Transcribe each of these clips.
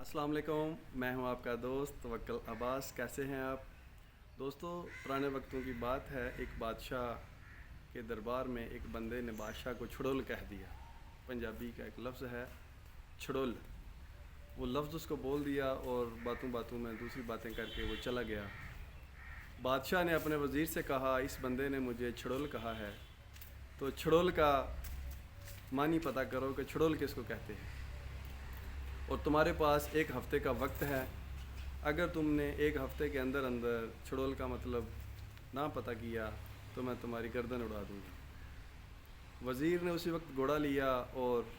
अस्सलाम वालेकुम, मैं हूं आपका दोस्त तवक्कल अब्बास। कैसे हैं आप दोस्तों? पुराने वक्तों की बात है, एक बादशाह के दरबार में एक बंदे ने बादशाह को छुड़ोल कह दिया। पंजाबी का एक लफ्ज़ है छुड़ोल। वो लफ्ज़ उसको बोल दिया और बातों बातों में दूसरी बातें करके वो चला गया। बादशाह ने अपने वज़ीर से कहा, इस बंदे ने मुझे छुड़ोल कहा है, तो छुड़ोल का मानी पता करो कि छुड़ोल किसको कहते हैं, और तुम्हारे पास एक हफ़्ते का वक्त है। अगर तुमने एक हफ़्ते के अंदर अंदर छुड़ोल का मतलब ना पता किया तो मैं तुम्हारी गर्दन उड़ा दूँगा। वज़ीर ने उसी वक्त घोड़ा लिया और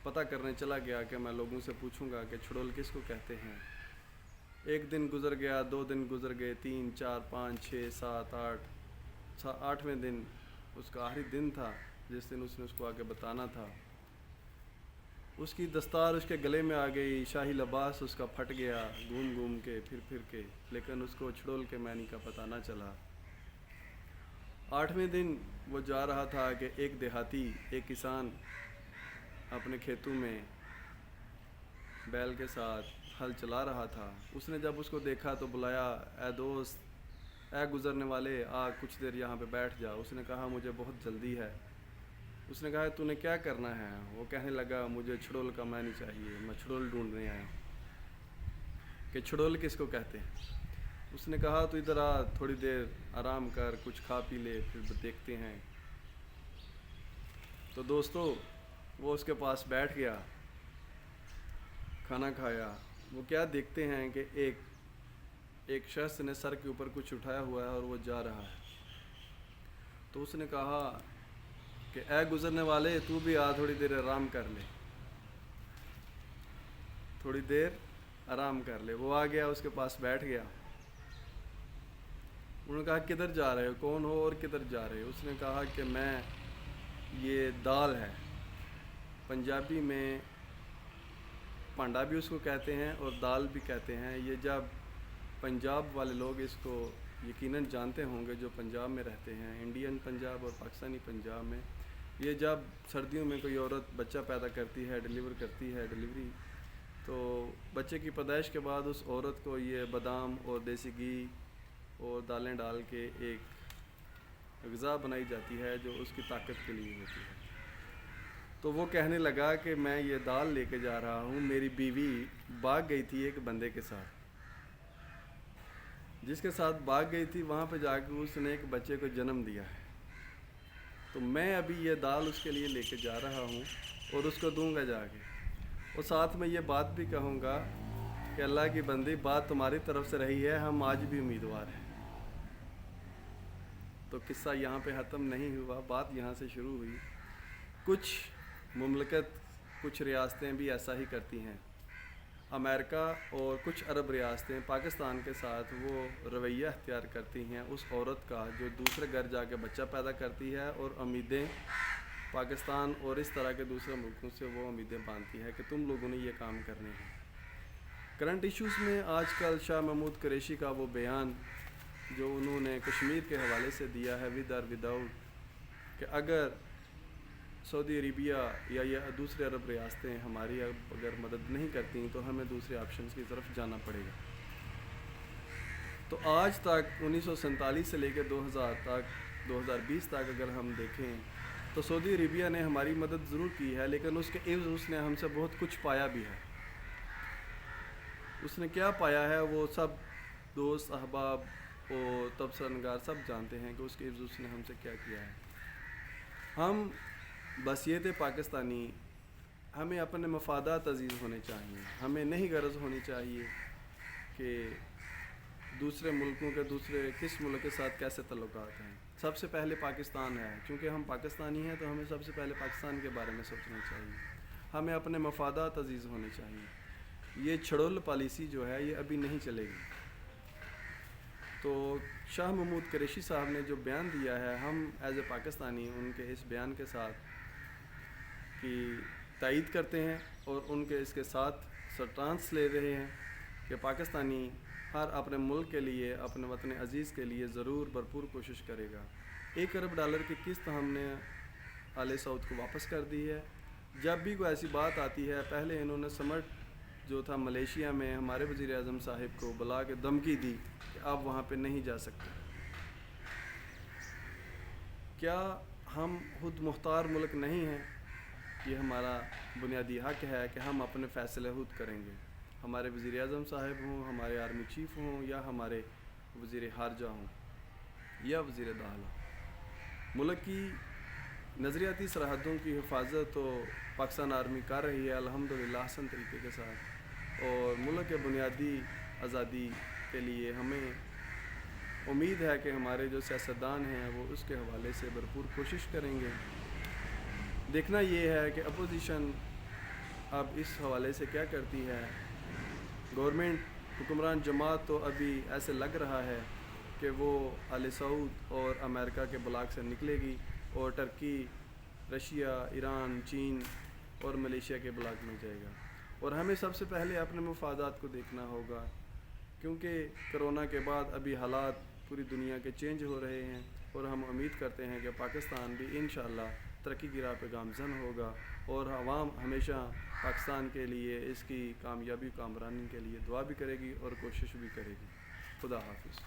पता करने चला गया कि मैं लोगों से पूछूंगा कि छुड़ोल किसको कहते हैं। एक दिन गुज़र गया, 2 दिन गुज़र गए, 3, 4, 5, 6, 7, 8, 8वें दिन उसका आखिरी दिन था जिस दिन उसने उसको आगे बताना था। उसकी दस्तार उसके गले में आ गई, शाही लिबास उसका फट गया घूम घूम के फिर के, लेकिन उसको छुड़ोल के मानी का पता ना चला। 8वें दिन वो जा रहा था कि एक देहाती, एक किसान अपने खेतों में बैल के साथ हल चला रहा था। उसने जब उसको देखा तो बुलाया, ए दोस्त, ए गुज़रने वाले, आ कुछ देर यहाँ पे बैठ जा। उसने कहा मुझे बहुत जल्दी है। उसने कहा तूने क्या करना है? वो कहने लगा मुझे छुड़ोल का मानी चाहिए, मैं छुड़ोल ढूंढने आया हूँ। कि छुड़ोल किसको कहते हैं? उसने कहा तो इधर आ, थोड़ी देर आराम कर, कुछ खा पी ले, फिर देखते हैं। तो दोस्तों वो उसके पास बैठ गया, खाना खाया। वो क्या देखते हैं कि एक शख्स ने सर के ऊपर कुछ उठाया हुआ है और वो जा रहा है। तो उसने कहा कि ए गुज़रने वाले, तू भी आ, थोड़ी देर आराम कर ले, थोड़ी देर आराम कर ले। वो आ गया, उसके पास बैठ गया। उन्होंने कहा किधर जा रहे हो, कौन हो और किधर जा रहे हो? उसने कहा कि मैं, ये दाल है, पंजाबी में पांडा भी उसको कहते हैं और दाल भी कहते हैं। ये जब पंजाब वाले लोग इसको यकीनन जानते होंगे जो पंजाब में रहते हैं, इंडियन पंजाब और पाकिस्तानी पंजाब में, ये जब सर्दियों में कोई औरत बच्चा पैदा करती है, डिलीवर करती है, डिलीवरी, तो बच्चे की पैदाइश के बाद उस औरत को ये बादाम और देसी घी और दालें डाल के एक ग़िज़ा बनाई जाती है जो उसकी ताकत के लिए होती है। तो वो कहने लगा कि मैं ये दाल लेके जा रहा हूँ, मेरी बीवी भाग गई थी एक बंदे के साथ, जिसके साथ भाग गई थी, वहाँ पे जाकर उसने एक बच्चे को जन्म दिया है। तो मैं अभी ये दाल उसके लिए लेके जा रहा हूँ और उसको दूंगा जाके, और साथ में ये बात भी कहूँगा कि अल्लाह की बंदी, बात तुम्हारी तरफ से रही है, हम आज भी उम्मीदवार हैं। तो किस्सा यहाँ पे ख़त्म नहीं हुआ, बात यहाँ से शुरू हुई। कुछ मुमलकत, कुछ रियासतें भी ऐसा ही करती हैं। अमेरिका और कुछ अरब रियासतें पाकिस्तान के साथ वो रवैया अख्तियार करती हैं उस औरत का जो दूसरे घर जाके बच्चा पैदा करती है, और उम्मीदें पाकिस्तान और इस तरह के दूसरे मुल्कों से वो उम्मीदें बांधती है कि तुम लोगों ने ये काम करने हैं। करंट इश्यूज़ में आजकल शाह महमूद कुरैशी का वो बयान जो उन्होंने कश्मीर के हवाले से दिया है, विद और विदाउट, कि अगर सऊदी अरेबिया या दूसरे अरब रियासतें हमारी अगर मदद नहीं करती तो हमें दूसरे ऑप्शंस की तरफ जाना पड़ेगा। तो आज तक 1947 से लेकर 2000 तक, 2020 तक अगर हम देखें तो सऊदी अरेबिया ने हमारी मदद ज़रूर की है, लेकिन उसके एवज़ उसने हमसे बहुत कुछ पाया भी है। उसने क्या पाया है वो सब दोस्त, अहबाब और तबसरनगार सब जानते हैं कि उसके एवज़ उसने हमसे क्या किया है। हम बसियत पाकिस्तानी, हमें अपने मफादात अज़ीज़ होने चाहिए। हमें नहीं गरज होनी चाहिए कि दूसरे मुल्कों के, दूसरे किस मुल्क के साथ कैसे तल्लुकात हैं। सबसे पहले पाकिस्तान है, चूँकि हम पाकिस्तानी हैं तो हमें सबसे पहले पाकिस्तान के बारे में सोचना चाहिए। हमें अपने मफादात अज़ीज़ होने चाहिए। ये छुड़ोल पॉलिसी जो है ये अभी नहीं चलेगी। तो शाह महमूद कुरैशी साहब ने जो बयान दिया है, हम एज़ ए पाकिस्तानी उनके इस बयान के साथ की तायीद करते हैं और उनके इसके साथ स्टांस ले रहे हैं कि पाकिस्तानी हर अपने मुल्क के लिए, अपने वतन अज़ीज़ के लिए ज़रूर भरपूर कोशिश करेगा। $1 अरब की किस्त हमने आले सऊद को वापस कर दी है। जब भी कोई ऐसी बात आती है, पहले इन्होंने समझ جو تھا ملیشیا میں ہمارے وزیر اعظم صاحب کو بلا کے دھمکی دی کہ آپ وہاں پہ نہیں جا سکتے. کیا ہم خود مختار ملک نہیں ہیں؟ یہ ہمارا بنیادی حق ہے کہ ہم اپنے فیصلے خود کریں گے. ہمارے وزیر اعظم صاحب ہوں، ہمارے آرمی چیف ہوں، یا ہمارے وزیر خارجہ ہوں یا وزیر داخلہ. ملک کی نظریاتی سرحدوں کی حفاظت تو پاکستان آرمی کر رہی ہے الحمدللہ حسن طریقے کے ساتھ، اور ملک کے بنیادی آزادی کے لیے ہمیں امید ہے کہ ہمارے جو سیاستدان ہیں وہ اس کے حوالے سے بھرپور کوشش کریں گے. دیکھنا یہ ہے کہ اپوزیشن اب اس حوالے سے کیا کرتی ہے. گورنمنٹ حکمران جماعت تو ابھی ایسے لگ رہا ہے کہ وہ آل سعود اور امریکہ کے بلاک سے نکلے گی اور ٹرکی، رشیا، ایران، چین اور ملیشیا کے بلاک میں جائے گا. اور ہمیں سب سے پہلے اپنے مفادات کو دیکھنا ہوگا، کیونکہ کرونا کے بعد ابھی حالات پوری دنیا کے چینج ہو رہے ہیں، اور ہم امید کرتے ہیں کہ پاکستان بھی انشاءاللہ ترقی کی راہ پہ گامزن ہوگا، اور عوام ہمیشہ پاکستان کے لیے اس کی کامیابی کامرانی کے لیے دعا بھی کرے گی اور کوشش بھی کرے گی. خدا حافظ.